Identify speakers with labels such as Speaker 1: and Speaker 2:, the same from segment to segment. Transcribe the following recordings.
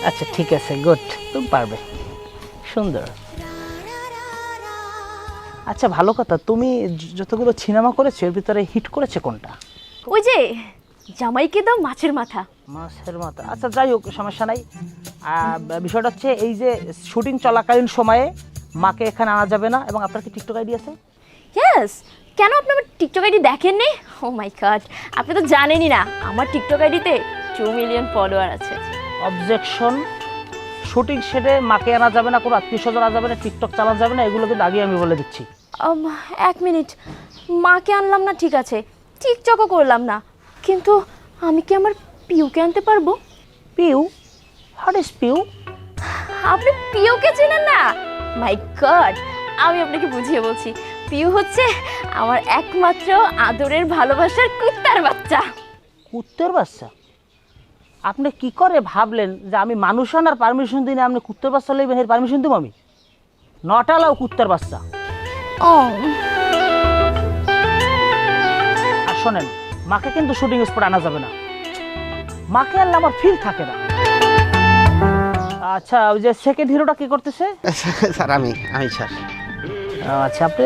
Speaker 1: আচ্ছা ঠিক আছে, গুড, তুমি পারবে, সুন্দর। আচ্ছা ভালো কথা, তুমি যতগুলো সিনেমা করেছো এর ভিতরে হিট করেছে কোনটা?
Speaker 2: ওই যে জামাইকে দাও মাছের মাথা।
Speaker 1: মাছের মাথা, আচ্ছা যাই হোক, সমস্যা নাই। বিষয়টা হচ্ছে এই যে শুটিং চলাকালীন সময়ে মাকে এখানে আনা যাবে না, এবং আপনার কি টিকটক আইডি আছে?
Speaker 2: ইয়েস, কেন আপনি আমার টিকটক আইডি দেখেননি? ও মাই গড, আপনি তো জানেনই না আমার টিকটক আইডিতে 2 মিলিয়ন ফলোয়ার আছে।
Speaker 1: অবজেকশন, শুটিং সেটে মাকে আনা যাবে না, কোনো আত্মীয় স্বজন আনা যাবে না, টিকটক চালানো যাবে না, এগুলো কিন্তু আগে আমি বলে দিচ্ছি।
Speaker 2: 1 মিনিট, মাকে আনলাম না ঠিক আছে, টিকটকও করলাম না, কিন্তু আমি কি আমার পিউকে আনতে পারবো?
Speaker 1: পিউ? What is Piu?
Speaker 2: আপনি পিউকে চেনেন না? মাই গড, আমি আপনাকে বুঝিয়ে বলছি। পিউ হচ্ছে আমার একমাত্র আদরের ভালোবাসার কুত্তার বাচ্চা।
Speaker 1: কুত্তের বাচ্চা? আপনি কি করে ভাবলেন যে আমি মানুষ আনার পারমিশন দিই না, আপনি কুত্তের বাচ্চা লইবেন, এর পারমিশন দিব আমি? নট অ্যালাউ কুত্তের বাচ্চা।
Speaker 2: ও
Speaker 1: আর শোনেন, মাকে কিন্তু শুটিং স্পট আনা যাবে না, মাকে আনলে আমার ফিল থাকে না। আচ্ছা, ওই যে সেকেন্ড হিরোটা কি করতেছে?
Speaker 3: স্যার আমি স্যার
Speaker 1: আচ্ছা, আপনি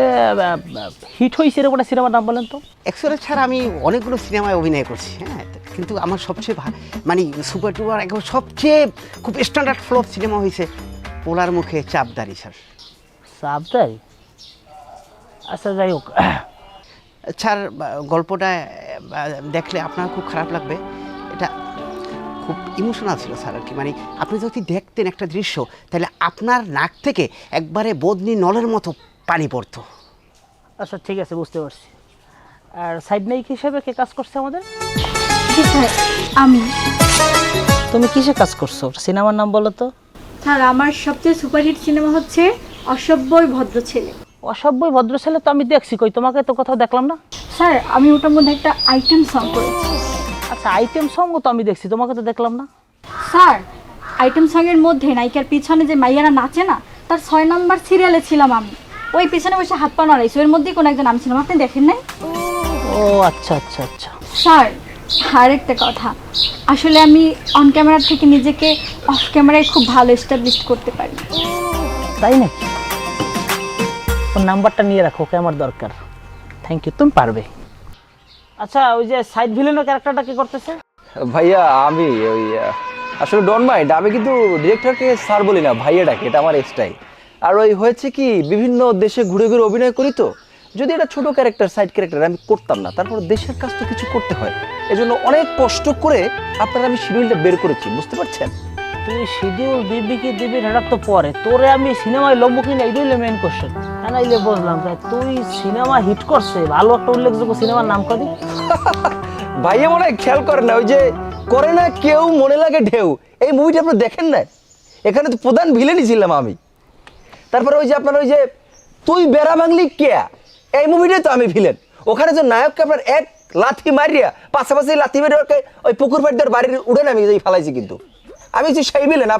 Speaker 1: হিট হয়েছে এরকম একটা সিনেমার নাম বলেন তো।
Speaker 3: অ্যাকচুয়ালি স্যার আমি অনেকগুলো সিনেমায় অভিনয় করছি, হ্যাঁ, কিন্তু আমার সবচেয়ে মানে সুপার টুপার একবার সবচেয়ে খুব স্ট্যান্ডার্ড ফ্লপ সিনেমা হয়েছে পোলার মুখে চাপদারি স্যার।
Speaker 1: সাবধাই? আচ্ছা যাই হোক,
Speaker 3: স্যার গল্পটা দেখলে আপনার খুব খারাপ লাগবে, এটা খুব ইমোশনাল ছিল স্যার আর কি। মানে আপনি যদি দেখতেন একটা দৃশ্য, তাহলে আপনার নাক থেকে একবারে বদনি নলের মতো পানি পড়তো।
Speaker 1: আচ্ছা ঠিক আছে, বুঝতে পারছি। আর সাইড নায়িক হিসেবে কে কাজ করছে আমাদের?
Speaker 4: জি স্যার, আমি।
Speaker 1: তুমি কিসে কাজ করছো, সিনেমার নাম বলো তো।
Speaker 4: স্যার আমার সবচেয়ে সুপারহিট সিনেমা হচ্ছে অসভ্যই ভদ্র ছেলে।
Speaker 1: অসভ্যই ভদ্র ছেলে তো আমি দেখছি, কই তোমাকে তো কোথাও দেখলাম না।
Speaker 4: স্যার আমি ওটার মধ্যে একটা আইটেম সং করেছি।
Speaker 1: আচ্ছা, আইটেম সঙ্গ তো আমি দেখছি, তোমাকে তো দেখলাম না।
Speaker 4: স্যার আইটেম সঙের মধ্যে নায়িকার পিছনে যে মাইয়ারা নাচে না, তার 6 নম্বর সিরিয়ালে ছিলাম আমি। ওই পিছনে বসে হাত পা নাড়াইছো, এর মধ্যেই কোনো একজন আমি ছিলাম, আপনি দেখেন নাই?
Speaker 1: ও আচ্ছা আচ্ছা আচ্ছা।
Speaker 4: স্যার আরেকটা কথা, আসলে আমি অন ক্যামেরা থেকে নিজেকে অফ ক্যামেরায় খুব ভালো এস্টাবলিশ করতে পারি।
Speaker 1: তাই নাকি? ওর নাম্বারটা নিয়ে রাখো, ওকে আমার দরকার। থ্যাংক ইউ, তুমি পারবে। আচ্ছা, ওই যে সাইড ভিলেনের ক্যারেক্টারটা কি করতেছে?
Speaker 5: ভাইয়া আমি ওই আসলে ডোন্ট মাইন্ড, আমি কিন্তু ডিরেক্টরকে স্যার বলি না, ভাইয়া ডাকি, এটা আমার স্টাইল। আর ওই হয়েছে কি, বিভিন্ন দেশে ঘুরে ঘুরে অভিনয় করি, তো যদি এটা ছোট ক্যারেক্টার, সাইড ক্যারেক্টার আমি করতাম না, তারপর দেশের কাজ তো কিছু করতে হয়, এজন্য অনেক কষ্ট করে আপনারা আমি শিডিউলটা বের করেছি, বুঝতে পারছেন?
Speaker 1: তুই শিডিউল দিবি কি দিবি এটা তো পরে, তোরে আমি সিনেমায় লম্ব কিনা এটাই হলো মেন কোশ্চেন। নাইলে বুঝলাম তাই তুই সিনেমা হিট করছে, ভালো একটা উল্লেখযোগ্য সিনেমার নাম করি।
Speaker 5: ভাইয়া মনে হয় খেয়াল করেন না, ওই যে করে না কেউ মনে লাগে ঢেউ, এই মুভিটা আপনারা দেখেন না? এখানে তো প্রধান ভিলেনই ছিলাম আমি। তারপরে ওই যে আপনার ওই যে তুই বেড়া বাংলি কেয়া, এই মুভিটাই তো আমি ভিলেন। ওখানে যে নায়ককে আপনার এক লাথি মারিয়া পাশাপাশি লাথি মেরে ওকে ওই পুকুর পাড় বাড়ির উড়ে আমি ফালাইছি, কিন্তু আমি যে সেই ভিলেন।